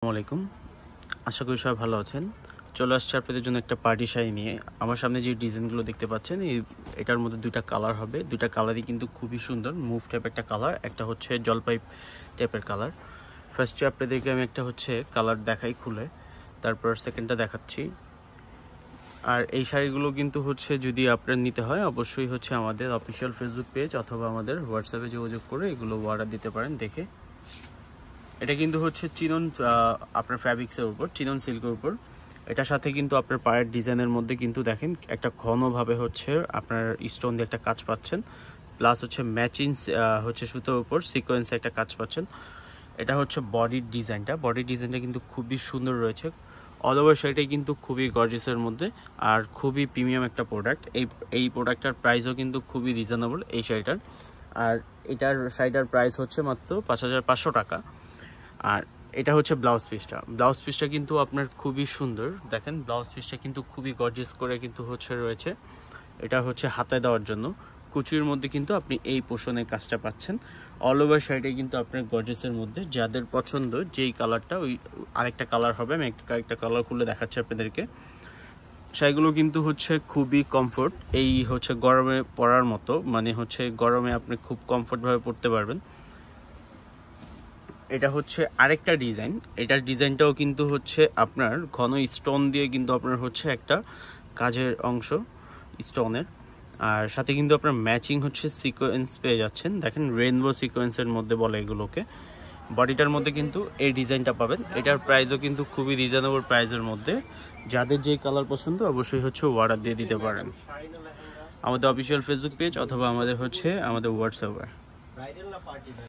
আসসালামু আলাইকুম। আশা করি সবাই ভালো আছেন। চলে আসছে আপনাদের জন্য একটা পার্টি শাড়ি নিয়ে। আমার সামনে যে ডিজাইনগুলো দেখতে পাচ্ছেন এটার মধ্যে দুইটা কালার হবে। দুইটা কালারই কিন্তু খুবই সুন্দর, মুভ টাইপ একটা কালার, একটা হচ্ছে জলপাই টাইপের কালার। ফার্স্টে আপনাদেরকে আমি একটা হচ্ছে কালার দেখাই খুলে, তারপর সেকেন্ডটা দেখাচ্ছি। আর এই শাড়িগুলো কিন্তু হচ্ছে যদি আপনার নিতে হয় অবশ্যই হচ্ছে আমাদের অফিসিয়াল ফেসবুক পেজ অথবা আমাদের হোয়াটসঅ্যাপে যোগাযোগ করে এগুলো অর্ডার দিতে পারেন দেখে। এটা কিন্তু হচ্ছে চিনন আপনার ফ্যাব্রিক্সের উপর, চিনন সিল্কের উপর। এটার সাথে কিন্তু আপনার পায়ের ডিজাইনের মধ্যে কিন্তু দেখেন একটা ঘনভাবে হচ্ছে আপনার স্টোন দিয়ে একটা কাজ পাচ্ছেন, প্লাস হচ্ছে ম্যাচিং হচ্ছে সুতোর উপর সিকোয়েন্সে একটা কাজ পাচ্ছেন। এটা হচ্ছে বডির ডিজাইনটা কিন্তু খুবই সুন্দর রয়েছে। অল ওভার শাড়িটাই কিন্তু খুবই গর্জিয়াসের মধ্যে আর খুবই প্রিমিয়াম একটা প্রোডাক্ট। এই প্রোডাক্টটার প্রাইসও কিন্তু খুবই রিজনেবল এই শাড়িটার। আর শাড়িটার প্রাইস হচ্ছে মাত্র ৫,৫০০ টাকা। আর এটা হচ্ছে ব্লাউজ পিসটা কিন্তু আপনার খুবই সুন্দর। দেখেন ব্লাউজ পিসটা কিন্তু খুবই গর্জিয়াস করে কিন্তু হচ্ছে রয়েছে। এটা হচ্ছে হাতায় দেওয়ার জন্য কুচির মধ্যে কিন্তু আপনি এই পোষণের কাজটা পাচ্ছেন। অল ওভার শাড়িটা কিন্তু আপনার গর্জিয়াসের মধ্যে, যাদের পছন্দ যেই কালারটা ওই আরেকটা কালার হবে। আমি একটা কালার খুলে দেখাচ্ছি আপনাদেরকে। শাড়িগুলো কিন্তু হচ্ছে খুবই কমফোর্ট, এই হচ্ছে গরমে পরার মতো, মানে হচ্ছে গরমে আপনি খুব কমফোর্টভাবে পরতে পারবেন। এটা হচ্ছে আরেকটা ডিজাইন। এটার ডিজাইনটাও কিন্তু হচ্ছে আপনার ঘন স্টোন দিয়ে কিন্তু আপনার হচ্ছে একটা কাজের অংশ স্টোনের, আর সাথে কিন্তু আপনার ম্যাচিং হচ্ছে সিকোয়েন্স পেয়ে যাচ্ছেন। দেখেন রেইনবো সিকোয়েন্সের মধ্যে বলে এগুলোকে। বডিটার মধ্যে কিন্তু এই ডিজাইনটা পাবেন। এটার প্রাইসও কিন্তু খুবই রিজনেবল প্রাইসের মধ্যে। যাদের যেই কালার পছন্দ অবশ্যই হচ্ছে অর্ডার দিয়ে দিতে পারেন আমাদের অফিসিয়াল ফেসবুক পেজ অথবা আমাদের হোয়াটসঅ্যাপে।